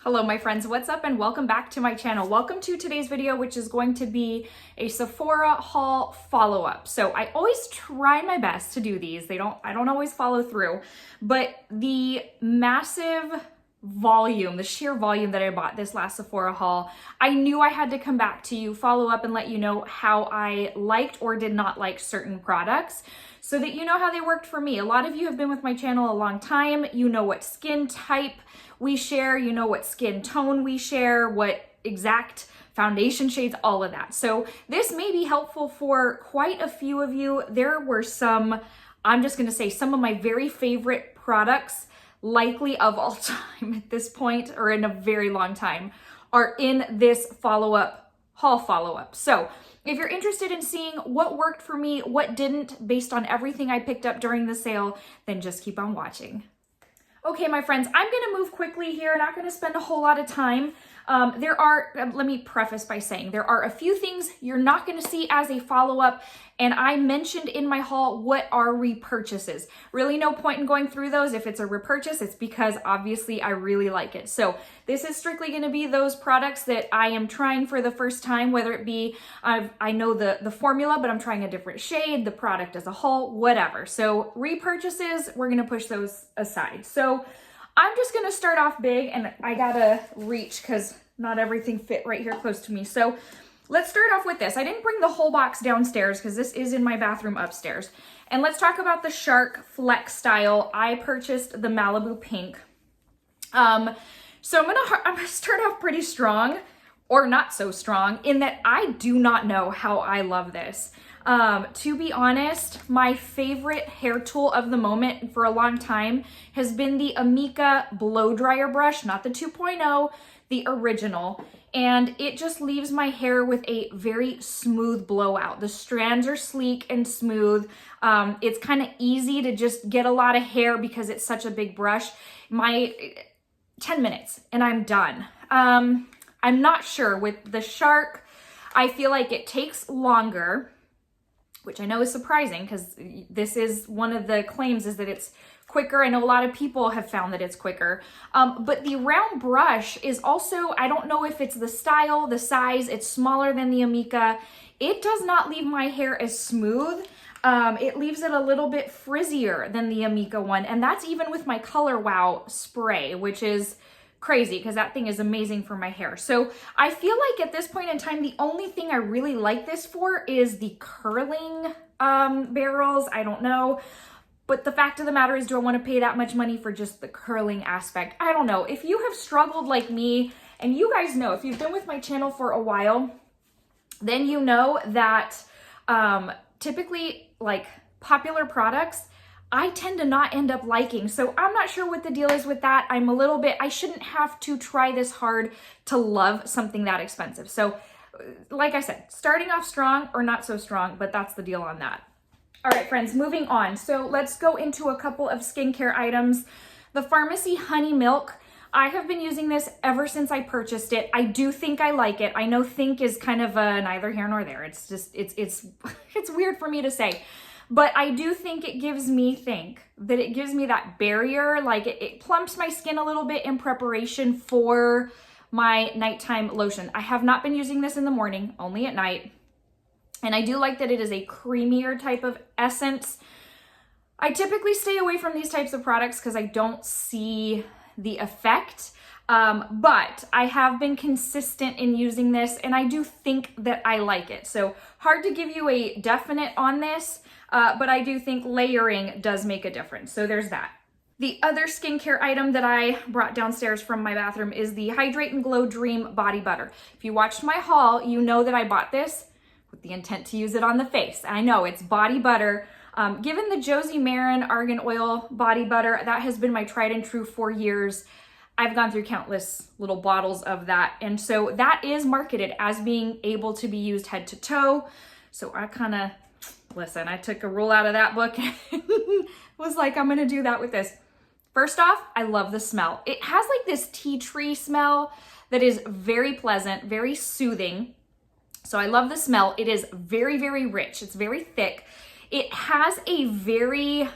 Hello my friends, what's up and welcome back to my channel. Welcome to today's video, which is going to be a Sephora haul follow-up. So I always try my best to do these. I don't always follow through, but the massive volume, the sheer volume that I bought this last Sephora haul, I knew I had to come back to you, follow up and let you know how I liked or did not like certain products so that you know how they worked for me. A lot of you have been with my channel a long time. You know what skin type we share, you know what skin tone we share, what exact foundation shades, all of that. So this may be helpful for quite a few of you. There were some, I'm just gonna say some of my very favorite products, likely of all time at this point, or in a very long time, are in this follow-up, haul follow-up. So if you're interested in seeing what worked for me, what didn't, based on everything I picked up during the sale, then just keep on watching. Okay, my friends, I'm gonna move quickly here, not gonna spend a whole lot of time. Let me preface by saying, there are a few things you're not gonna see as a follow-up, and I mentioned in my haul what are repurchases. Really no point in going through those. If it's a repurchase, it's because obviously I really like it. So this is strictly gonna be those products that I am trying for the first time, whether it be, I know the formula, but I'm trying a different shade, the product as a whole, whatever. So repurchases, we're gonna push those aside. So I'm just gonna start off big, and I gotta reach because not everything fit right here close to me. So let's start off with this. I didn't bring the whole box downstairs because this is in my bathroom upstairs. And let's talk about the Shark Flex Style. I purchased the Malibu Pink. So I'm gonna start off pretty strong, or not so strong, in that I do not know how I love this. To be honest, my favorite hair tool of the moment for a long time has been the Amika blow dryer brush, not the 2.0, the original. And it just leaves my hair with a very smooth blowout. The strands are sleek and smooth. It's kind of easy to just get a lot of hair because it's such a big brush. 10 minutes and I'm done. I'm not sure with the Shark. I feel like it takes longer, which I know is surprising because this is one of the claims, is that it's quicker. I know a lot of people have found that it's quicker. But the round brush is also, I don't know if it's the style, the size, it's smaller than the Amika. It does not leave my hair as smooth. It leaves it a little bit frizzier than the Amika one. And that's even with my Color Wow spray, which is crazy because that thing is amazing for my hair. So I feel like at this point in time, the only thing I really like this for is the curling barrels. I don't know. But the fact of the matter is, do I want to pay that much money for just the curling aspect? I don't know. If you have struggled like me, and you guys know, if you've been with my channel for a while, then you know that typically like popular products, I tend to not end up liking. So I'm not sure what the deal is with that. I shouldn't have to try this hard to love something that expensive. So like I said, starting off strong or not so strong, but that's the deal on that. All right, friends, moving on. So let's go into a couple of skincare items. The Pharmacy Honey Milk. I have been using this ever since I purchased it. I do think I like it. I know think is kind of a neither here nor there. It's just, it's weird for me to say. But I do think it gives me that barrier, like it plumps my skin a little bit in preparation for my nighttime lotion. I have not been using this in the morning, only at night. And I do like that it is a creamier type of essence. I typically stay away from these types of products because I don't see the effect. But I have been consistent in using this, and I do think that I like it. So hard to give you a definite on this, but I do think layering does make a difference. So there's that. The other skincare item that I brought downstairs from my bathroom is the Hydrating Glow Dream Body Butter. If you watched my haul, you know that I bought this with the intent to use it on the face. I know it's body butter. Given the Josie Maran Argan Oil Body Butter, that has been my tried and true for years. I've gone through countless little bottles of that. And so that is marketed as being able to be used head to toe. So I I took a rule out of that book and was like, I'm gonna do that with this. First off, I love the smell. It has like this tea tree smell that is very pleasant, very soothing. So I love the smell. It is very, very rich. It's very thick. It has a very,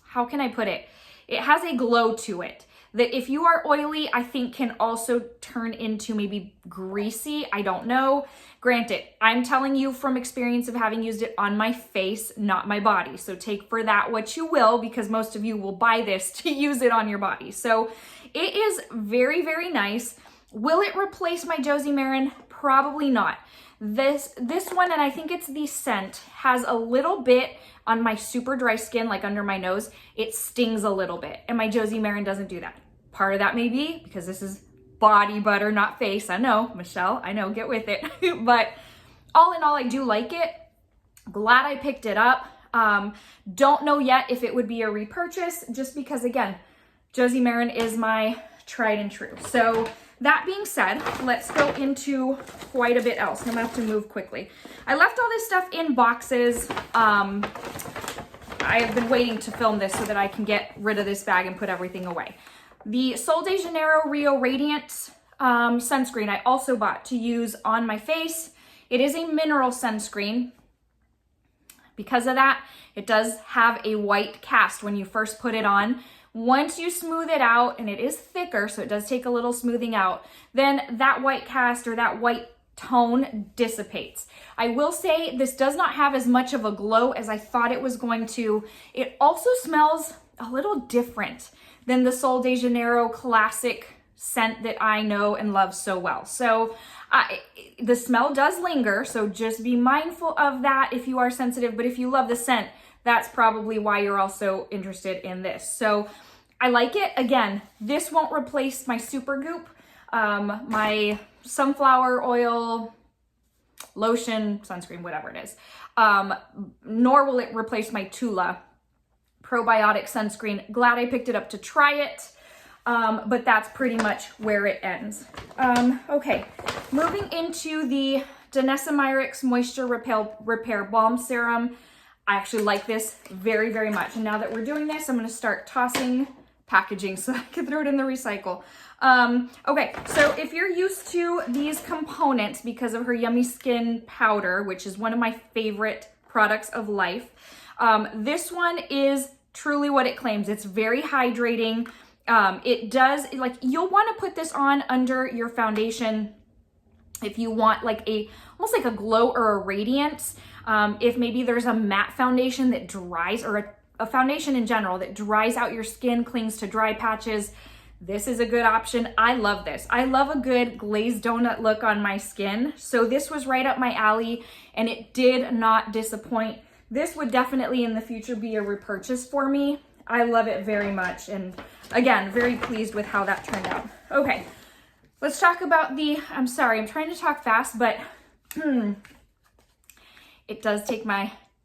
how can I put it? It has a glow to it that if you are oily, I think can also turn into maybe greasy. I don't know. Granted, I'm telling you from experience of having used it on my face, not my body. So take for that what you will, because most of you will buy this to use it on your body. So it is very, very nice. Will it replace my Josie Maran? Probably not. This one, and I think it's the scent, has a little bit on my super dry skin, like under my nose. It stings a little bit, and my Josie Maran doesn't do that. Part of that may be because this is body butter, not face. I know, Michelle, I know, get with it. But all in all, I do like it. Glad I picked it up. Don't know yet if it would be a repurchase, just because, again, Josie Maran is my tried and true. So that being said, let's go into quite a bit else. I'm gonna have to move quickly. I left all this stuff in boxes. I have been waiting to film this so that I can get rid of this bag and put everything away. The Sol de Janeiro Rio Radiance sunscreen I also bought to use on my face. It is a mineral sunscreen. Because of that, it does have a white cast when you first put it on. Once you smooth it out, and it is thicker, so it does take a little smoothing out, then that white cast or that white tone dissipates. I will say this does not have as much of a glow as I thought it was going to. It also smells a little different than the Sol de Janeiro classic scent that I know and love so well. So the smell does linger, so just be mindful of that if you are sensitive. But if you love the scent, that's probably why you're also interested in this. So I like it. Again, this won't replace my Supergoop, my sunflower oil, lotion, sunscreen, whatever it is. Nor will it replace my Tula probiotic sunscreen. Glad I picked it up to try it. But that's pretty much where it ends. Okay, moving into the Danessa Myricks Moisture Repair Balm Serum. I actually like this very, very much. And now that we're doing this, I'm gonna start tossing packaging so I can throw it in the recycle. Okay, so if you're used to these components because of her Yummy Skin Powder, which is one of my favorite products of life, this one is truly what it claims. It's very hydrating. It does, like, you'll want to put this on under your foundation if you want like almost like a glow or a radiance. If maybe there's a matte foundation that dries, or a foundation in general that dries out your skin, clings to dry patches, this is a good option. I love this. I love a good glazed donut look on my skin. So this was right up my alley and it did not disappoint. This would definitely in the future be a repurchase for me. I love it very much. And again, very pleased with how that turned out. Okay, let's talk about I'm sorry, I'm trying to talk fast, but it does take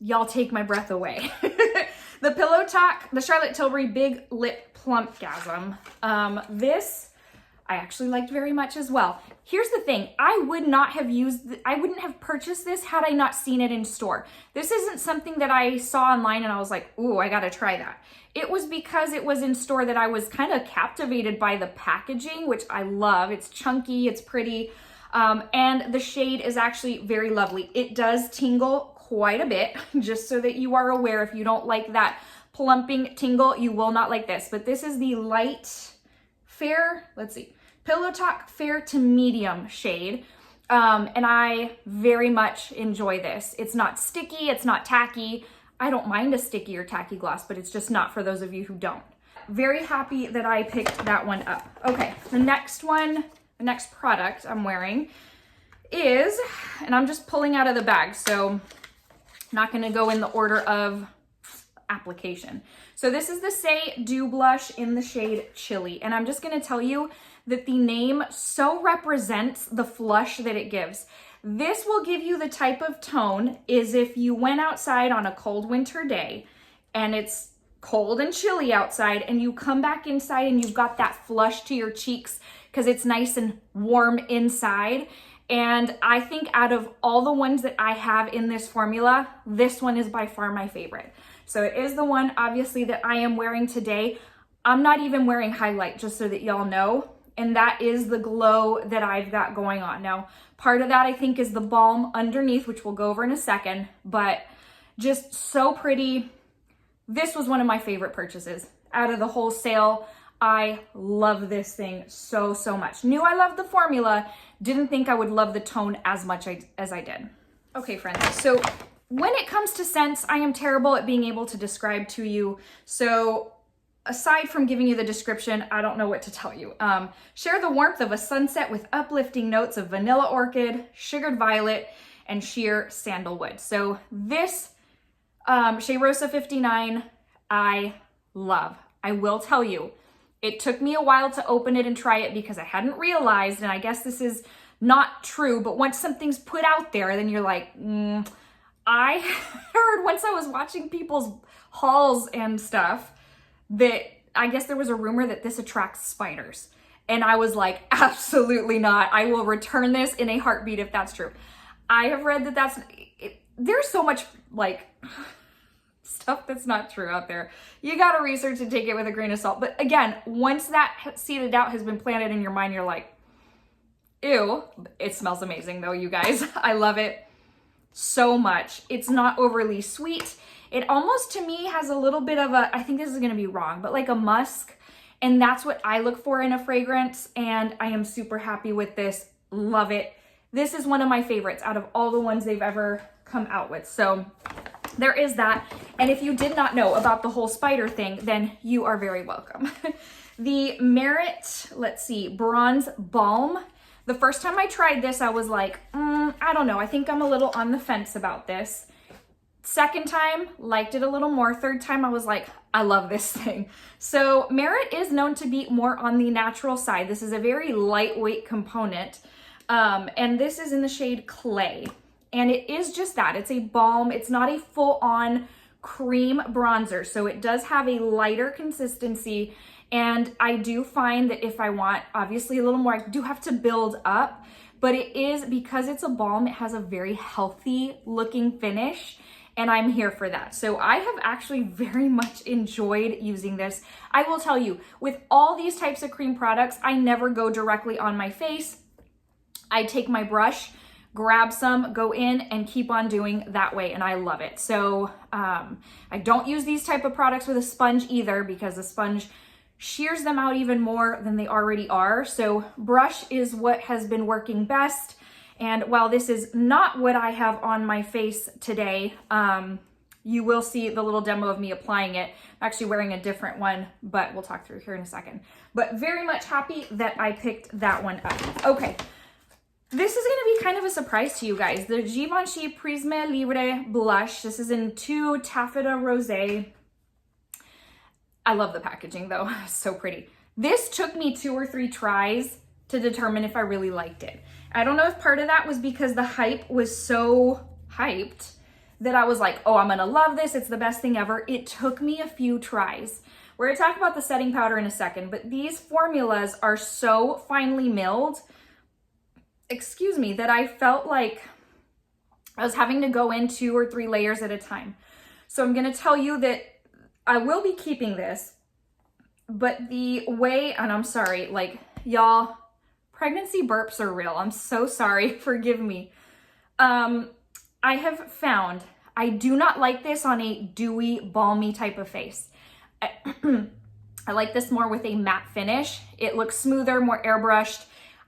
y'all take my breath away. The Pillow Talk, the Charlotte Tilbury Big Lip Plumpgasm. This I actually liked very much as well. Here's the thing, I wouldn't have purchased this had I not seen it in store. This isn't something that I saw online and I was like, ooh, I gotta try that. It was because it was in store that I was kind of captivated by the packaging, which I love. It's chunky, it's pretty, and the shade is actually very lovely. It does tingle quite a bit, just so that you are aware. If you don't like that plumping tingle, you will not like this. But this is the light fair, let's see, Pillow Talk fair to medium shade. And I very much enjoy this. It's not sticky, it's not tacky. I don't mind a sticky or tacky gloss, but it's just not for those of you who don't. Very happy that I picked that one up. Okay, the next product I'm wearing is, and I'm just pulling out of the bag, so I'm not gonna go in the order of application. So this is the Say Dew Blush in the shade Chili. And I'm just gonna tell you that the name so represents the flush that it gives. This will give you the type of tone is if you went outside on a cold winter day and it's cold and chilly outside and you come back inside and you've got that flush to your cheeks because it's nice and warm inside. And I think out of all the ones that I have in this formula, this one is by far my favorite. So it is the one obviously that I am wearing today. I'm not even wearing highlight, just so that y'all know. And that is the glow that I've got going on. Now, part of that I think is the balm underneath, which we'll go over in a second, but just so pretty. This was one of my favorite purchases out of the whole sale. I love this thing so, so much. Knew I loved the formula, didn't think I would love the tone as much as I did. Okay, friends, so when it comes to scents, I am terrible at being able to describe to you. So aside from giving you the description, I don't know what to tell you. Share the warmth of a sunset with uplifting notes of vanilla orchid, sugared violet, and sheer sandalwood. So this Cheirosa 59, I love. I will tell you, it took me a while to open it and try it because I hadn't realized, and I guess this is not true, but once something's put out there, then you're like, I heard once I was watching people's hauls and stuff that I guess there was a rumor that this attracts spiders. And I was like, absolutely not. I will return this in a heartbeat if that's true. I have read that there's so much like stuff that's not true out there. You got to research and take it with a grain of salt. But again, once that seed of doubt has been planted in your mind, you're like, ew. It smells amazing though, you guys. I love it so much. It's not overly sweet. It almost to me has a little bit of a, I think this is going to be wrong, but like a musk. And that's what I look for in a fragrance. And I am super happy with this. Love it. This is one of my favorites out of all the ones they've ever come out with. So there is that. And if you did not know about the whole spider thing, then you are very welcome. The Merit, let's see, Bronze Balm. The first time I tried this, I was like, I don't know. I think I'm a little on the fence about this. Second time, liked it a little more. Third time, I was like, I love this thing. So Merit is known to be more on the natural side. This is a very lightweight component. And this is in the shade Clay. And it is just that. It's a balm. It's not a full-on cream bronzer. So it does have a lighter consistency. And I do find that if I want, obviously, a little more, I do have to build up. But it is, because it's a balm, it has a very healthy looking finish. And I'm here for that. So I have actually very much enjoyed using this. I will tell you, with all these types of cream products, I never go directly on my face. I take my brush, grab some, go in, and keep on doing that way, and I love it. So I don't use these type of products with a sponge either, because the sponge shears them out even more than they already are. So brush is what has been working best. And while this is not what I have on my face today, you will see the little demo of me applying it. I'm actually wearing a different one, but we'll talk through here in a second. But very much happy that I picked that one up. Okay. This is going to be kind of a surprise to you guys. The Givenchy Prisme Libre Blush. This is in 2 Taffeta Rosé. I love the packaging though. So pretty. This took me 2 or 3 tries to determine if I really liked it. I don't know if part of that was because the hype was so hyped that I was like, oh, I'm going to love this. It's the best thing ever. It took me a few tries. We're going to talk about the setting powder in a second, but these formulas are so finely milled, excuse me, that I felt like I was having to go in 2 or 3 layers at a time. So I'm going to tell you that I will be keeping this, but the way, and I'm sorry, like y'all, pregnancy burps are real. I'm so sorry. Forgive me. I have found I do not like this on a dewy, balmy type of face. I like this more with a matte finish. It looks smoother, more airbrushed.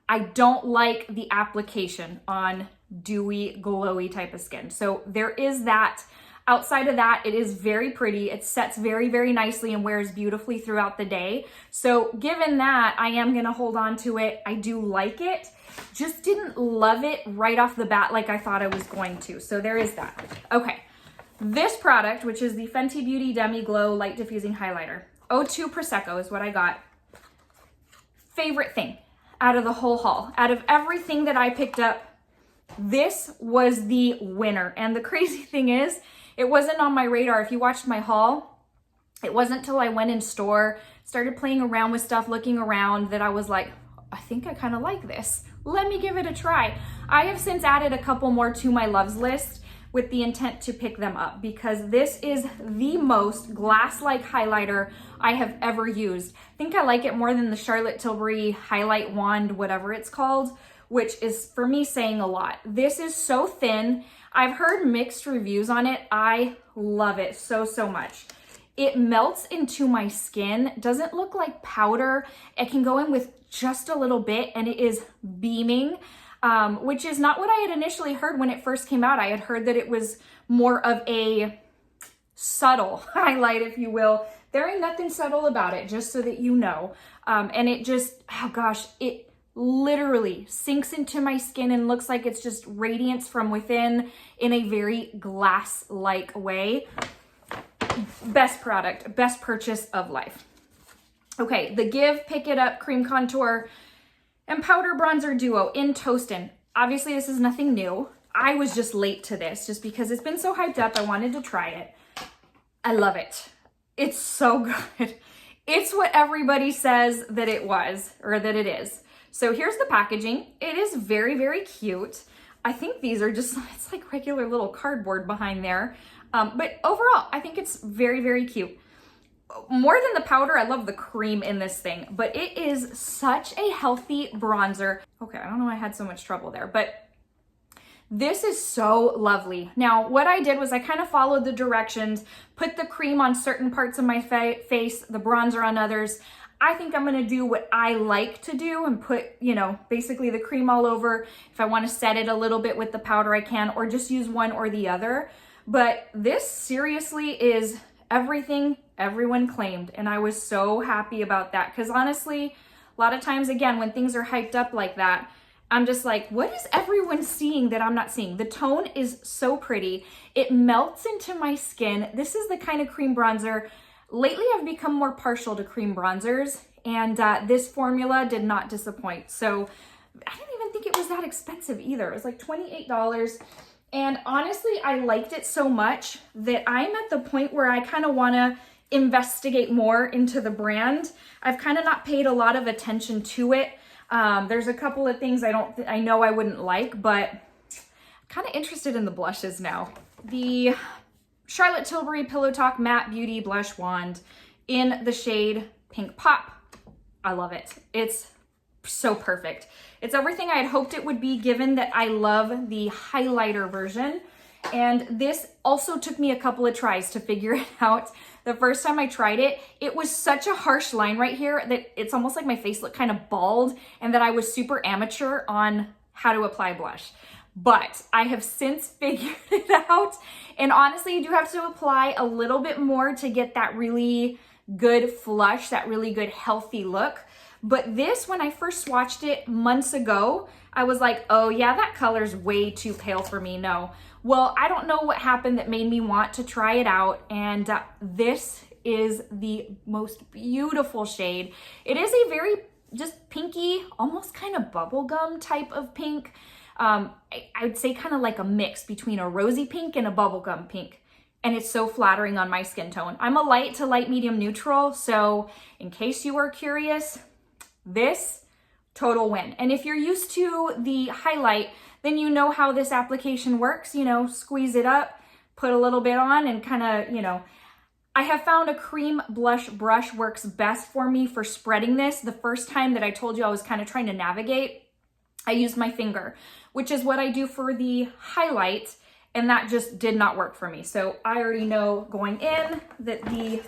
I don't like the application on dewy, glowy type of skin. So there is that. Outside of that, it is very pretty. It sets very, very nicely and wears beautifully throughout the day. So given that, I am gonna hold on to it. I do like it. Just didn't love it right off the bat like I thought I was going to. So there is that. Okay, this product, which is the Fenty Beauty Demi'Glow Light Diffusing Highlighter. 02 Prosecco is what I got. Favorite thing out of the whole haul. Out of everything that I picked up, this was the winner. And the crazy thing is, it wasn't on my radar. If you watched my haul, it wasn't till I went in store, started playing around with stuff, looking around, that I was like, I think I kind of like this. Let me give it a try. I have since added a couple more to my loves list with the intent to pick them up, because this is the most glass-like highlighter I have ever used. I think I like it more than the Charlotte Tilbury Highlight Wand, whatever it's called, which is for me saying a lot. This is so thin. I've heard mixed reviews on it. I love it so, so much. It melts into my skin, doesn't look like powder. It can go in with just a little bit and it is beaming, which is not what I had initially heard when it first came out. I had heard that it was more of a subtle highlight, if you will. There ain't nothing subtle about it, just so that you know. And it just, oh gosh, it literally sinks into my skin and looks like it's just radiance from within in a very glass-like way. Best product, best purchase of life. Okay, the Give Pick It Up Cream Contour and Powder Bronzer Duo in Toastin'. Obviously, this is nothing new. I was just late to this just because it's been so hyped up. I wanted to try it. I love it. It's so good. It's what everybody says that it was, or that it is. So here's the packaging. It is very, very cute. I think these are just, it's like regular little cardboard behind there. But overall, I think it's very, very cute. More than the powder, I love the cream in this thing, but it is such a healthy bronzer. Okay, I don't know why I had so much trouble there, but this is so lovely. Now, what I did was I kind of followed the directions, put the cream on certain parts of my face, the bronzer on others. I think I'm gonna do what I like to do and put, you know, basically the cream all over. If I wanna set it a little bit with the powder, I can, or just use one or the other. But this seriously is everything everyone claimed. And I was so happy about that. Because honestly, a lot of times, again, when things are hyped up like that, I'm just like, what is everyone seeing that I'm not seeing? The tone is so pretty. It melts into my skin. This is the kind of cream bronzer. Lately, I've become more partial to cream bronzers. And this formula did not disappoint. So I didn't even think it was that expensive either. It was like $28. And honestly, I liked it so much that I'm at the point where I kind of want to investigate more into the brand. I've kind of not paid a lot of attention to it. There's a couple of things I know I wouldn't like, but I'm kind of interested in the blushes now. The Charlotte Tilbury Pillow Talk Matte Beauty Blush Wand in the shade Pink Pop. I love it. It's so perfect. It's everything I had hoped it would be, given that I love the highlighter version. And this also took me a couple of tries to figure it out. The first time I tried it, it was such a harsh line right here that it's almost like my face looked kind of bald and that I was super amateur on how to apply blush. But I have since figured it out. And honestly, you do have to apply a little bit more to get that really good flush, that really good healthy look. But this, when I first swatched it months ago, I was like, oh yeah, that color's way too pale for me, no. Well, I don't know what happened that made me want to try it out, and this is the most beautiful shade. It is a very just pinky, almost kind of bubblegum type of pink. I would say kind of like a mix between a rosy pink and a bubblegum pink. And it's so flattering on my skin tone. I'm a light to light medium neutral, so in case you are curious, this, total win. And if you're used to the highlight, then you know how this application works. You know, squeeze it up, put a little bit on, and kind of, you know, I have found a cream blush brush works best for me for spreading this. The first time that I told you I was kind of trying to navigate, I used my finger, which is what I do for the highlight, and that just did not work for me. So I already know going in that the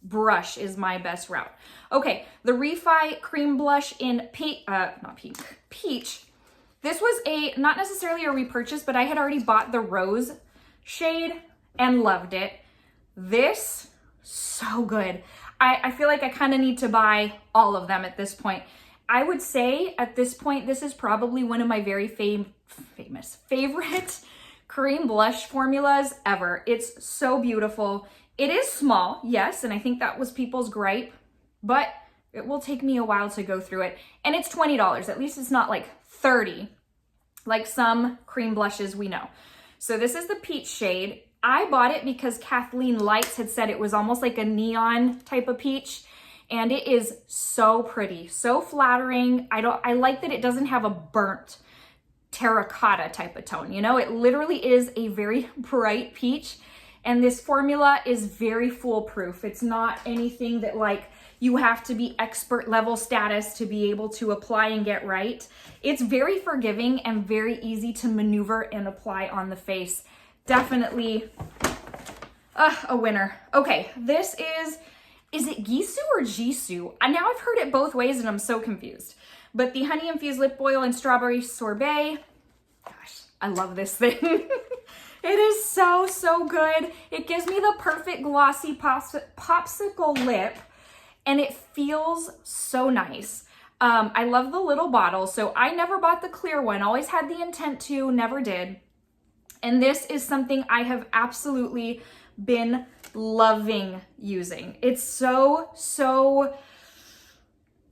brush is my best route. Okay, the Refi Cream Blush in Peach. This was not necessarily a repurchase, but I had already bought the rose shade and loved it. This, so good. I feel like I kind of need to buy all of them at this point. I would say at this point, this is probably one of my very favorite cream blush formulas ever. It's so beautiful. It is small, yes, and I think that was people's gripe, but it will take me a while to go through it. And it's $20. At least it's not like $30, like some cream blushes we know. So this is the peach shade. I bought it because Kathleen Lights had said it was almost like a neon type of peach, and it is so pretty, so flattering. I like that it doesn't have a burnt terracotta type of tone. You know, it literally is a very bright peach, and this formula is very foolproof. It's not anything that like you have to be expert level status to be able to apply and get right. It's very forgiving and very easy to maneuver and apply on the face. Definitely A winner. Okay, this is it Gisou or Jisoo? Now I've heard it both ways and I'm so confused. But the honey infused lip oil and strawberry sorbet. Gosh, I love this thing. It is so, so good. It gives me the perfect glossy popsicle lip and it feels so nice. I love the little bottle. So I never bought the clear one. Always had the intent to, never did. And this is something I have absolutely been loving using. It's so, so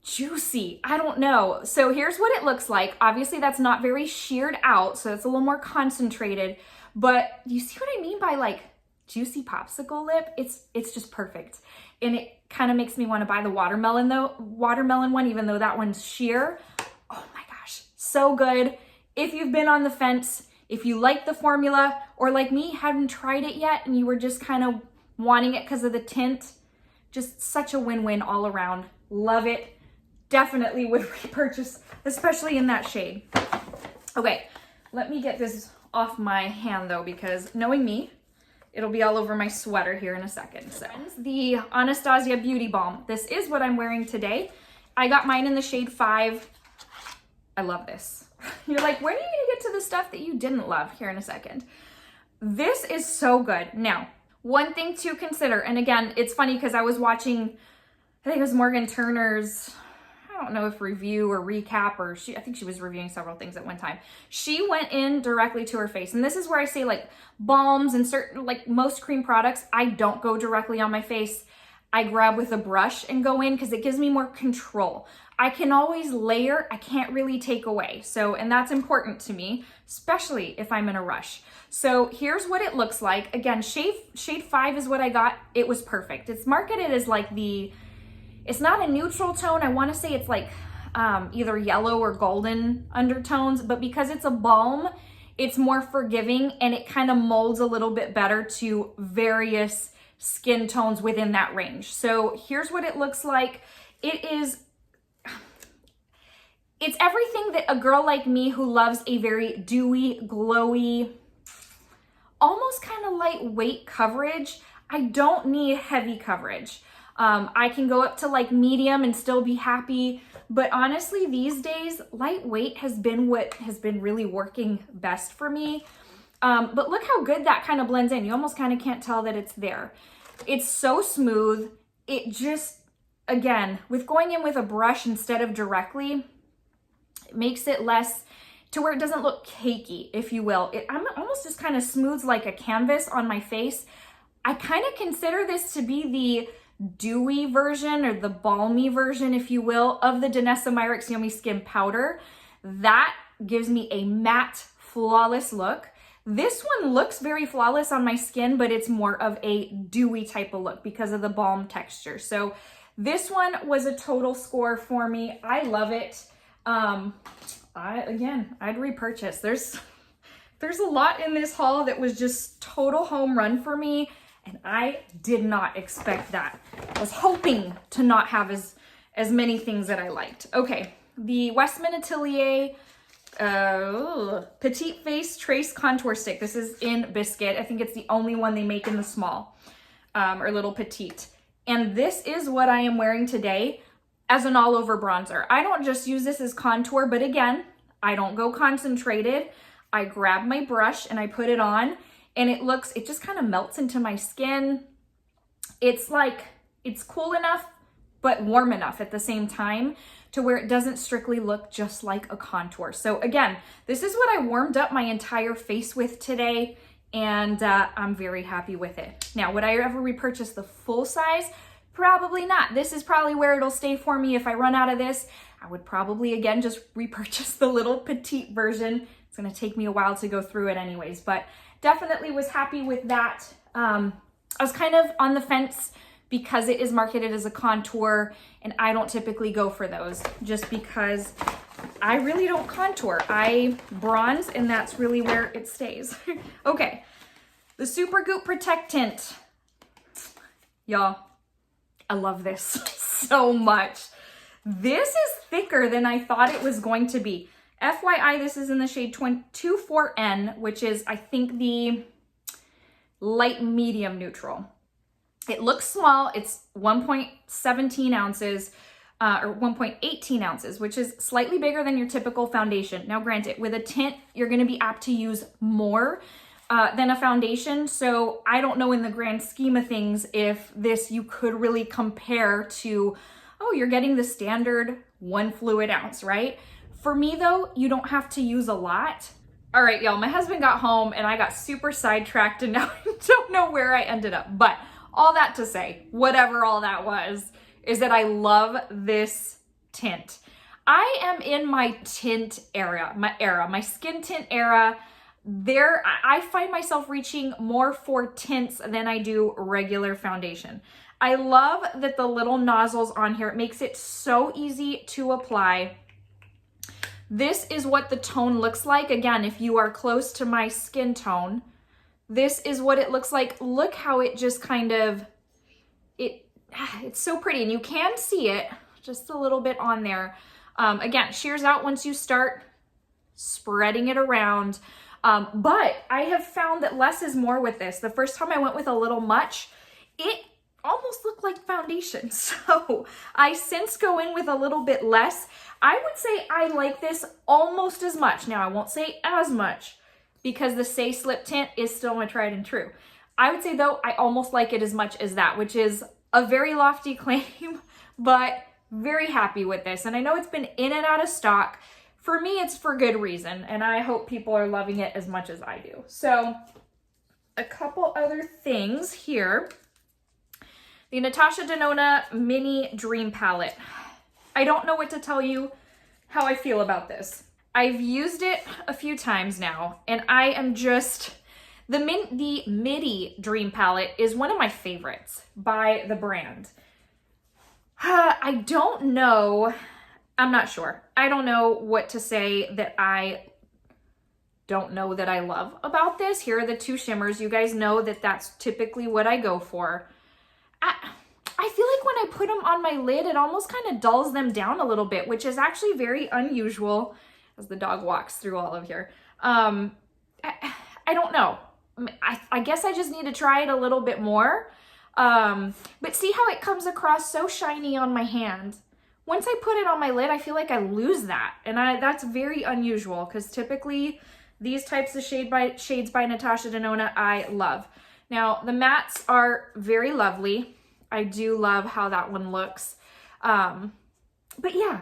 juicy. I don't know. So here's what it looks like. Obviously that's not very sheared out, so it's a little more concentrated, but you see what I mean by like juicy popsicle lip? It's just perfect. And it kind of makes me want to buy the watermelon one, even though that one's sheer. Oh my gosh, so good. If you've been on the fence, if you like the formula, or like me, hadn't tried it yet and you were just kind of wanting it because of the tint, just such a win-win all around. Love it. Definitely would repurchase, especially in that shade. Okay, let me get this off my hand though, because knowing me, it'll be all over my sweater here in a second. So the Anastasia Beauty Balm. This is what I'm wearing today. I got mine in the shade 5. I love this. You're like, when are you gonna get to the stuff that you didn't love? Here in a second. This is so good. Now, one thing to consider, and again, it's funny because I was watching, I think it was Morgan Turner's, I don't know if review or recap, or I think she was reviewing several things at one time. She went in directly to her face. And this is where I say like balms and certain, like most cream products, I don't go directly on my face. I grab with a brush and go in because it gives me more control. I can always layer, I can't really take away. So, and that's important to me, especially if I'm in a rush. So here's what it looks like. Again, shade 5 is what I got. It was perfect. It's marketed as like it's not a neutral tone. I want to say it's like either yellow or golden undertones, but because it's a balm, it's more forgiving and it kind of molds a little bit better to various skin tones within that range. So here's what it looks like. It's everything that a girl like me who loves a very dewy, glowy, almost kind of lightweight coverage. I don't need heavy coverage. I can go up to like medium and still be happy. But honestly, these days, lightweight has been what has been really working best for me. But look how good that kind of blends in. You almost kind of can't tell that it's there. It's so smooth. It just, again, with going in with a brush instead of directly, it makes it less to where it doesn't look cakey, if you will. I'm almost just kind of smooths like a canvas on my face. I kind of consider this to be the dewy version or the balmy version, if you will, of the Danessa Myricks Yummy Skin Powder. That gives me a matte, flawless look. This one looks very flawless on my skin, but it's more of a dewy type of look because of the balm texture. So this one was a total score for me. I love it. I'd repurchase. There's a lot in this haul that was just total home run for me. And I did not expect that. I was hoping to not have as many things that I liked. Okay, the Westman Atelier Petite Face Trace Contour Stick. This is in Biscuit. I think it's the only one they make in the small, or little petite. And this is what I am wearing today as an all-over bronzer. I don't just use this as contour, but again, I don't go concentrated. I grab my brush and I put it on. And it just kind of melts into my skin. It's like, it's cool enough, but warm enough at the same time to where it doesn't strictly look just like a contour. So again, this is what I warmed up my entire face with today, and I'm very happy with it. Now, would I ever repurchase the full size? Probably not. This is probably where it'll stay for me. If I run out of this, I would probably, again, just repurchase the little petite version. It's gonna take me a while to go through it anyways, but definitely was happy with that. I was kind of on the fence because it is marketed as a contour and I don't typically go for those just because I really don't contour. I bronze and that's really where it stays. Okay, the Supergoop Protectant. Y'all, I love this so much. This is thicker than I thought it was going to be. FYI, this is in the shade 24N, which is, I think, the light medium neutral. It looks small. It's 1.17 ounces or 1.18 ounces, which is slightly bigger than your typical foundation. Now, granted, with a tint, you're going to be apt to use more than a foundation. So I don't know in the grand scheme of things if this you could really compare to, oh, you're getting the standard 1 fluid ounce, right? For me though, you don't have to use a lot. All right, y'all, my husband got home and I got super sidetracked and now I don't know where I ended up. But all that to say, whatever all that was, is that I love this tint. I am in my tint era, my skin tint era. I find myself reaching more for tints than I do regular foundation. I love that the little nozzles on here, it makes it so easy to apply. This is what the tone looks like. Again, if you are close to my skin tone, this is what it looks like. Look how it just kind of, it's so pretty, and you can see it just a little bit on there. Again, shears out once you start spreading it around. But I have found that less is more with this. The first time I went with a little much, it almost looked like foundation. So I since go in with a little bit less. I would say I like this almost as much. Now I won't say as much because the Say Slip tint is still my tried and true. I would say though, I almost like it as much as that, which is a very lofty claim, but very happy with this. And I know it's been in and out of stock. For me, it's for good reason, and I hope people are loving it as much as I do. So a couple other things here. The Natasha Denona Mini Dream Palette. I don't know what to tell you how I feel about this. I've used it a few times now, and I am just, the Midi Dream Palette is one of my favorites by the brand. I don't know, I'm not sure. I don't know what to say that I don't know that I love about this. Here are the two shimmers. You guys know that that's typically what I go for. I feel like when I put them on my lid, it almost kind of dulls them down a little bit, which is actually very unusual as the dog walks through all of here. I don't know. I guess I just need to try it a little bit more. But see how it comes across so shiny on my hand. Once I put it on my lid, I feel like I lose that. And that's very unusual because typically these types of shades by Natasha Denona, I love. Now, the mattes are very lovely. I do love how that one looks. But yeah,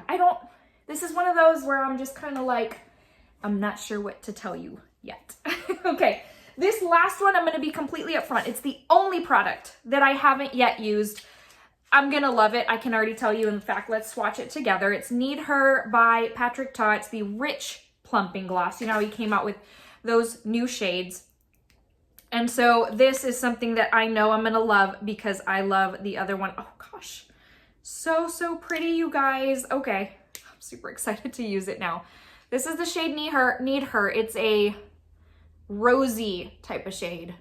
this is one of those where I'm just kind of like, I'm not sure what to tell you yet. Okay, this last one, I'm going to be completely upfront. It's the only product that I haven't yet used. I'm going to love it. I can already tell you. In fact, let's swatch it together. It's Need Her by Patrick Ta. It's the Rich Plumping Gloss. You know, he came out with those new shades. And so this is something that I know I'm going to love because I love the other one. Oh gosh, so pretty, you guys. Okay, I'm super excited to use it now. This is the shade Need Her. It's a rosy type of shade.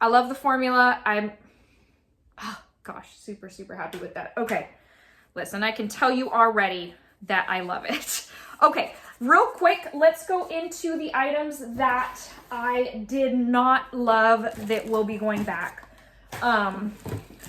I love the formula. Oh gosh, super happy with that. Okay, listen, I can tell you already that I love it. Okay, real quick, let's go into the items that I did not love that will be going back.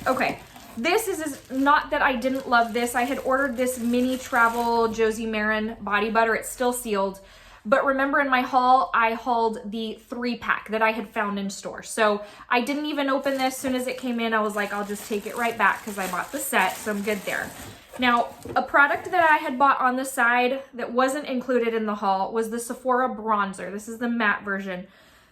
Okay, this is not that I didn't love this. I had ordered this mini travel Josie Maran body butter. It's still sealed. But remember in my haul, I hauled the 3-pack that I had found in store. So I didn't even open this. As soon as it came in, I was like, I'll just take it right back because I bought the set, so I'm good there. Now, a product that I had bought on the side that wasn't included in the haul was the Sephora bronzer. This is the matte version.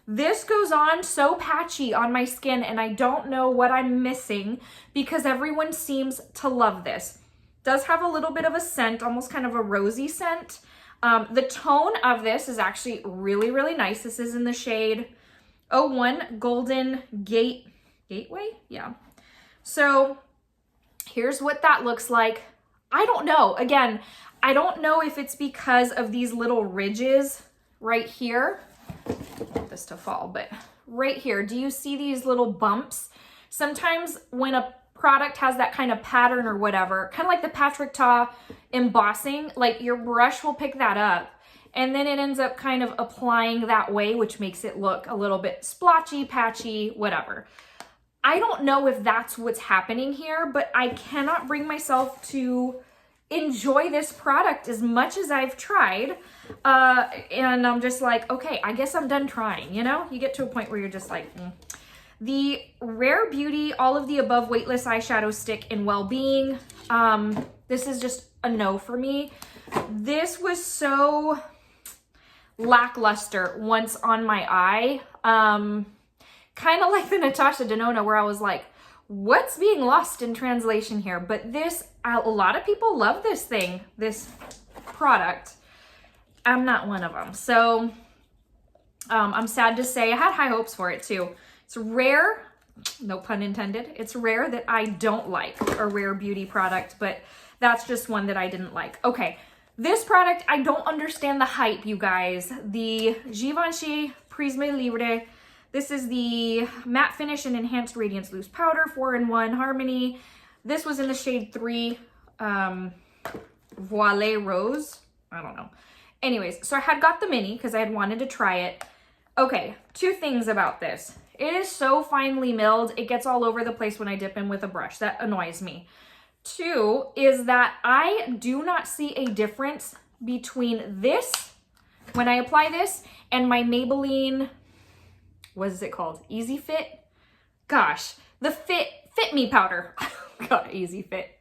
This goes on so patchy on my skin, and I don't know what I'm missing because everyone seems to love this. It does have a little bit of a scent, almost kind of a rosy scent. The tone of this is actually really nice. This is in the shade 01 Golden Gateway. Yeah. So here's what that looks like. I don't know. Again, I don't know if it's because of these little ridges right here. I want this to fall, but right here, do you see these little bumps? Sometimes when a product has that kind of pattern or whatever, kind of like the Patrick Ta embossing, like your brush will pick that up and then it ends up kind of applying that way, which makes it look a little bit splotchy, patchy, whatever. I don't know if that's what's happening here, but I cannot bring myself to enjoy this product as much as I've tried. And I'm just like, okay, I guess I'm done trying, you know? You get to a point where you're just like, The Rare Beauty All of the Above Weightless Eyeshadow Stick in Wellbeing. This is just a no for me. This was so lackluster once on my eye. Kind of like the Natasha Denona, where I was like, what's being lost in translation here? But this, a lot of people love this thing, this product. I'm not one of them. So I'm sad to say I had high hopes for it too. It's rare, no pun intended. It's rare that I don't like a Rare Beauty product, but that's just one that I didn't like. Okay, this product, I don't understand the hype, you guys. The Givenchy Prisme Libre. This is the Matte Finish and Enhanced Radiance Loose Powder, 4-in-1 Harmony. This was in the shade 3, Voile Rose. I don't know. Anyways, so I had got the mini because I had wanted to try it. Okay, 2 things about this. It is so finely milled. It gets all over the place when I dip in with a brush. That annoys me. 2 is that I do not see a difference between this, when I apply this, and my Maybelline, what is it called? Easy Fit? Gosh, the Fit Me powder. God, Easy Fit.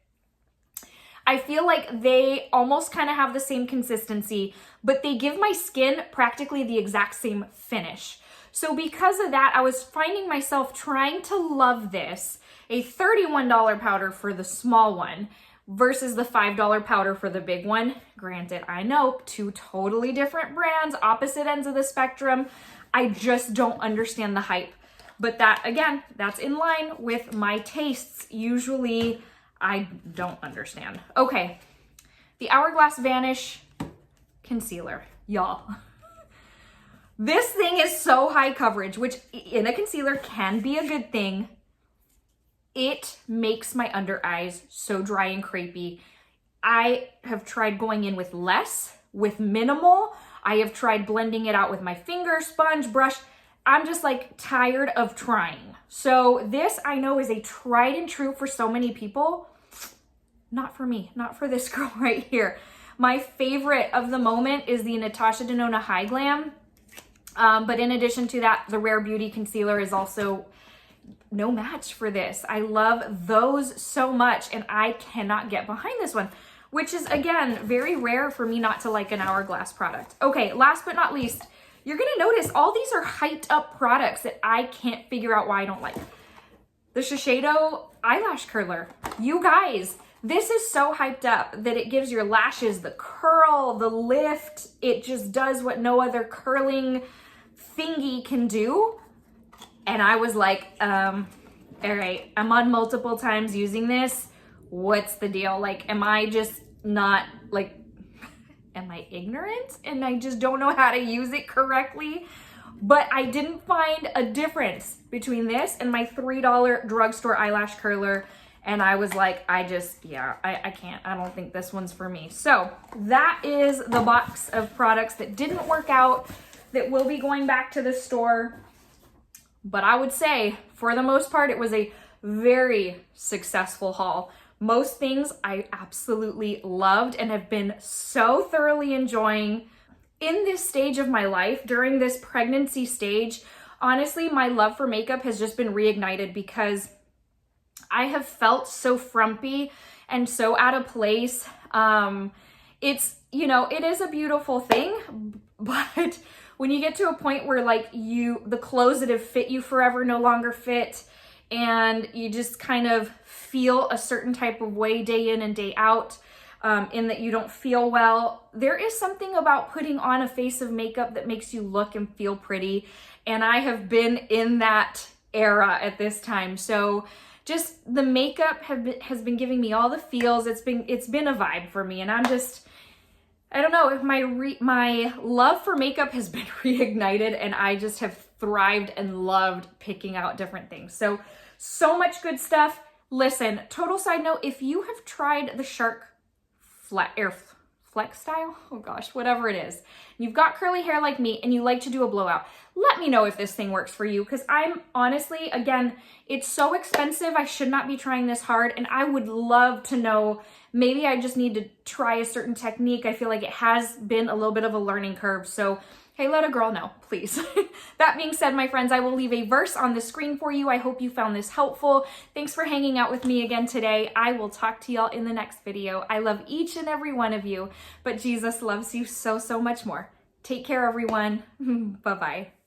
I feel like they almost kind of have the same consistency, but they give my skin practically the exact same finish. So because of that, I was finding myself trying to love this, a $31 powder for the small one versus the $5 powder for the big one. Granted, I know, 2 totally different brands, opposite ends of the spectrum. I just don't understand the hype. But that, again, that's in line with my tastes. Usually, I don't understand. Okay, the Hourglass Vanish Concealer, y'all. This thing is so high coverage, which in a concealer can be a good thing. It makes my under eyes so dry and crepey. I have tried going in with less, with minimal. I have tried blending it out with my finger, sponge, brush. I'm just like tired of trying. So this I know is a tried and true for so many people. Not for me, not for this girl right here. My favorite of the moment is the Natasha Denona High Glam. But in addition to that, the Rare Beauty Concealer is also no match for this. I love those so much, and I cannot get behind this one, which is, again, very rare for me not to like an Hourglass product. Okay, last but not least, you're gonna notice all these are hyped up products that I can't figure out why I don't like. The Shiseido Eyelash Curler. You guys, this is so hyped up that it gives your lashes the curl, the lift. It just does what no other curling thingy can do. And I was like, all right, I'm on multiple times using this. What's the deal? Like, am I just not, like, am I ignorant and I just don't know how to use it correctly? But I didn't find a difference between this and my $3 drugstore eyelash curler. And I was like, I can't. I don't think this one's for me. So that is the box of products that didn't work out, that will be going back to the store. But I would say, for the most part, it was a very successful haul. Most things I absolutely loved and have been so thoroughly enjoying. In this stage of my life, during this pregnancy stage, honestly, my love for makeup has just been reignited because I have felt so frumpy and so out of place. It's, you know, it is a beautiful thing, but when you get to a point where like the clothes that have fit you forever no longer fit, and you just kind of feel a certain type of way day in and day out, in that you don't feel well, there is something about putting on a face of makeup that makes you look and feel pretty. And I have been in that era at this time. So just the makeup has been giving me all the feels. It's been a vibe for me. And I'm just, I don't know, if my love for makeup has been reignited, and I just have thrived and loved picking out different things. So much good stuff. Listen, total side note, if you have tried the Shark flex style, oh gosh, whatever it is. You've got curly hair like me and you like to do a blowout. Let me know if this thing works for you, because I'm honestly, again, it's so expensive. I should not be trying this hard, and I would love to know, maybe I just need to try a certain technique. I feel like it has been a little bit of a learning curve. So hey, let a girl know, please. That being said, my friends, I will leave a verse on the screen for you. I hope you found this helpful. Thanks for hanging out with me again today. I will talk to y'all in the next video. I love each and every one of you, but Jesus loves you so, so much more. Take care, everyone. Bye-bye.